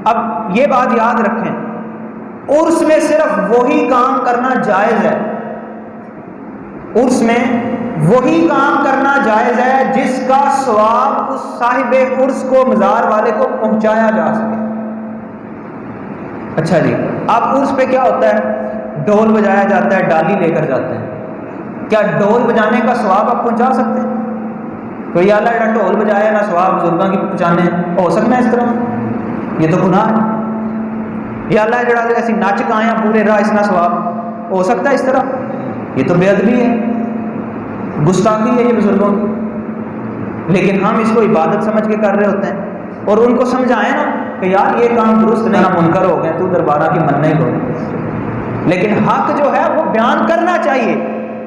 اب یہ بات یاد رکھیں، عرس میں صرف وہی کام کرنا جائز ہے، عرس میں وہی کام کرنا جائز ہے جس کا ثواب اس صاحب عرس کو، مزار والے کو پہنچایا جا سکے۔ اچھا جی، اب عرس پہ کیا ہوتا ہے؟ ڈھول بجایا جاتا ہے، ڈالی لے کر جاتے ہیں۔ کیا ڈھول بجانے کا ثواب آپ پہنچا سکتے ہیں؟ کوئی اللہ جڑا ڈھول بجایا نہ ثواب بزرگوں کی پہنچانے ہو سکنا اس طرح؟ یہ تو گناہ ہے۔ یا اللہ جڑا ایسی نچ کے آئے ہیں پورے راہ اس نہ ثواب ہو سکتا ہے اس طرح؟ یہ تو بے ادبی ہے، گستاخی ہے یہ بزرگوں کی۔ لیکن ہم اس کو عبادت سمجھ کے کر رہے ہوتے ہیں، اور ان کو سمجھائیں نا کہ یار یہ کام درست نہیں، منکر ہو گئے، تو دربارہ کی مننے ہو گئے۔ لیکن حق جو ہے وہ بیان کرنا چاہیے۔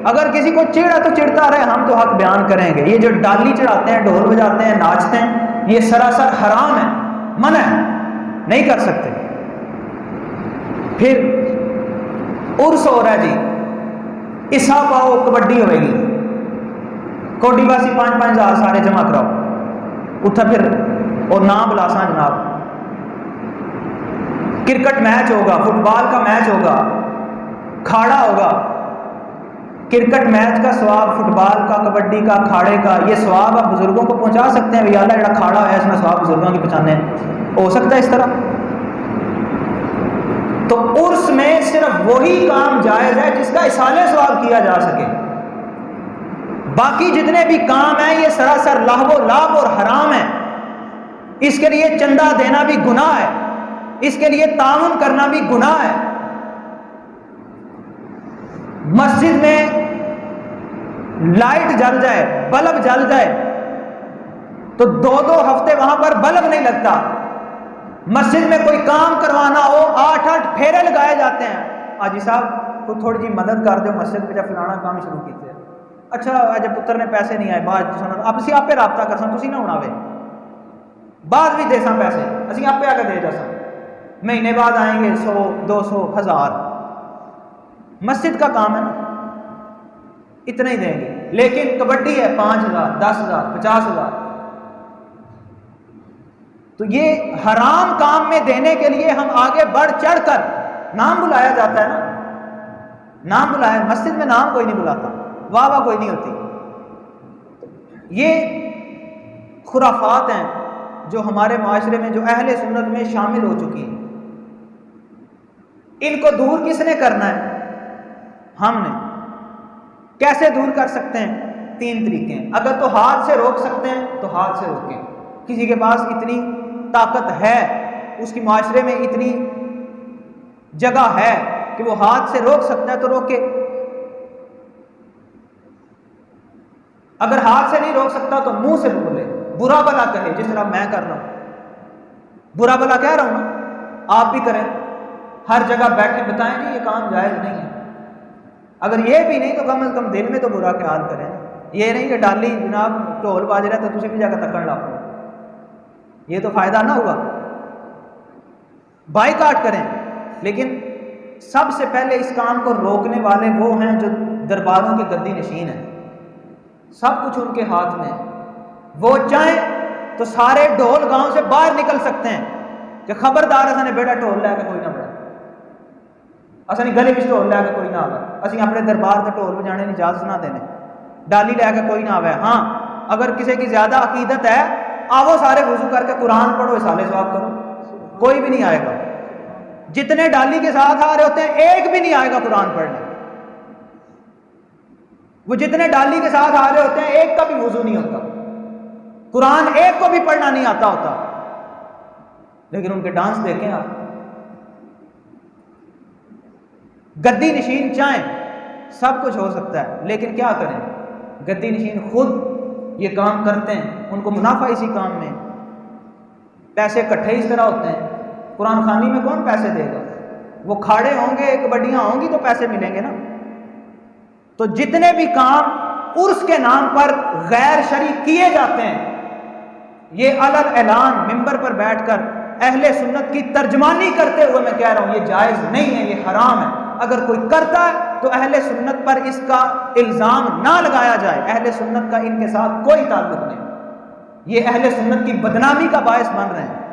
اگر کسی کو چڑھا تو چڑھتا رہے، ہم تو حق بیان کریں گے۔ یہ جو ڈالی چڑھاتے ہیں، ڈھول بجاتے ہیں، ناچتے ہیں، یہ سراسر حرام ہے، منع ہے، نہیں کر سکتے۔ پھر عرس ہو رہا ہے جی، اسا پاؤ، کبڈی ہوئے گی، کوڈی باسی 5-5 ہزار سارے جمع کراؤ، اٹھا پھر اور نام بلاساں جناب۔ کرکٹ میچ ہوگا، فٹ بال کا میچ ہوگا، کھاڑا ہوگا۔ کرکٹ میچ کا ثواب، فٹ بال کا، کبڈی کا، کھاڑے کا، یہ ثواب آپ بزرگوں کو پہنچا سکتے ہیں؟ اللہ جڑا کھاڑا ہے اس میں ثواب بزرگوں کی پہنچانے ہو سکتا ہے اس طرح؟ تو عرس میں صرف وہی کام جائز ہے جس کا اصالہ ثواب کیا جا سکے۔ باقی جتنے بھی کام ہیں یہ سراسر لہو و لعب اور حرام ہیں۔ اس کے لیے چندہ دینا بھی گناہ ہے، اس کے لیے تعاون کرنا بھی گناہ ہے۔ مسجد میں لائٹ جل جائے، بلب جل جائے تو 2 ہفتے وہاں پر بلب نہیں لگتا۔ مسجد میں کوئی کام کروانا ہو، 8 پھیرے لگائے جاتے ہیں۔ حاجی صاحب کو تھوڑی جی مدد کر دو مسجد میں، فلانا کام شروع کیتے۔ اچھا جب پتر نے پیسے نہیں آئے، بعد اب اسی آپ پہ رابطہ کر سا، تسی نہ ہونا بعد بھی دے سا پیسے، اسی آپ پہ آ کے دے جا سا، مہینے بعد آئیں گے 100 200 1000۔ مسجد کا کام ہے نا، اتنا ہی دیں گے۔ لیکن کبڈی ہے 5000 10000 50000، تو یہ حرام کام میں دینے کے لیے ہم آگے بڑھ چڑھ کر نام بلایا جاتا ہے نا، نام بلایا۔ مسجد میں نام کوئی نہیں بلاتا، واہ واہ کوئی نہیں ہوتی۔ یہ خرافات ہیں جو ہمارے معاشرے میں، جو اہل سنت میں شامل ہو چکی ہیں۔ ان کو دور کس نے کرنا ہے؟ ہم نے۔ کیسے دور کر سکتے ہیں؟ 3 طریقے ہیں۔ اگر تو ہاتھ سے روک سکتے ہیں تو ہاتھ سے روکیں۔ کسی کے پاس اتنی طاقت ہے، اس کی معاشرے میں اتنی جگہ ہے کہ وہ ہاتھ سے روک سکتا ہے تو روکے۔ اگر ہاتھ سے نہیں روک سکتا تو منہ سے بولے، برا بلا کہے، جس طرح میں کر رہا ہوں، برا بلا کہہ رہا ہوں نا، آپ بھی کریں۔ ہر جگہ بیٹھے بتائیں جی یہ کام جائز نہیں ہے۔ اگر یہ بھی نہیں تو کم از کم دل میں تو برا خیال کریں۔ یہ نہیں کہ ڈالی جناب ڈھول باج رہا تو تجھے بھی جا کے تکڑ لاؤ، یہ تو فائدہ نہ ہوا۔ بائیکاٹ کریں، لیکن سب سے پہلے اس کام کو روکنے والے وہ ہیں جو درباروں کے گدی نشین ہیں، سب کچھ ان کے ہاتھ میں ہے۔ وہ چاہیں تو سارے ڈھول گاؤں سے باہر نکل سکتے ہیں کہ خبردار اساں نے بیٹا ڈھول لے کے کوئی نہ بڑھے، اساں نے گلی وچ ڈھول لے کے کوئی نہ آوے، اسی اپنے دربار تے ڈھول بجانے کی اجازت نہ دینے، ڈالی لے کے کوئی نہ آوے۔ ہاں اگر کسی کی زیادہ عقیدت ہے، آؤ سارے وضو کر کے قرآن پڑھو، اصالہ ثواب کرو، کوئی بھی نہیں آئے گا۔ جتنے ڈالی کے ساتھ آ رہے ہوتے ہیں ایک بھی نہیں آئے گا قرآن پڑھنے۔ وہ جتنے ڈالی کے ساتھ آ رہے ہوتے ہیں ایک کا بھی وضو نہیں ہوتا، قرآن ایک کو بھی پڑھنا نہیں آتا ہوتا، لیکن ان کے ڈانس دیکھیں آپ۔ گدی نشین چاہیں سب کچھ ہو سکتا ہے، لیکن کیا کریں؟ گدی نشین خود یہ کام کرتے ہیں، ان کو منافع اسی کام میں، پیسے اکٹھے اس طرح ہوتے ہیں۔ قرآن خوانی میں کون پیسے دے گا؟ وہ کھاڑے ہوں گے، کبڈیاں ہوں گی تو پیسے ملیں گے نا۔ تو جتنے بھی کام عرس کے نام پر غیر شرعی کیے جاتے ہیں، یہ علن اعلان ممبر پر بیٹھ کر اہل سنت کی ترجمانی کرتے ہوئے میں کہہ رہا ہوں یہ جائز نہیں ہے، یہ حرام ہے۔ اگر کوئی کرتا ہے تو اہل سنت پر اس کا الزام نہ لگایا جائے، اہل سنت کا ان کے ساتھ کوئی تعلق نہیں، یہ اہل سنت کی بدنامی کا باعث بن رہے ہیں۔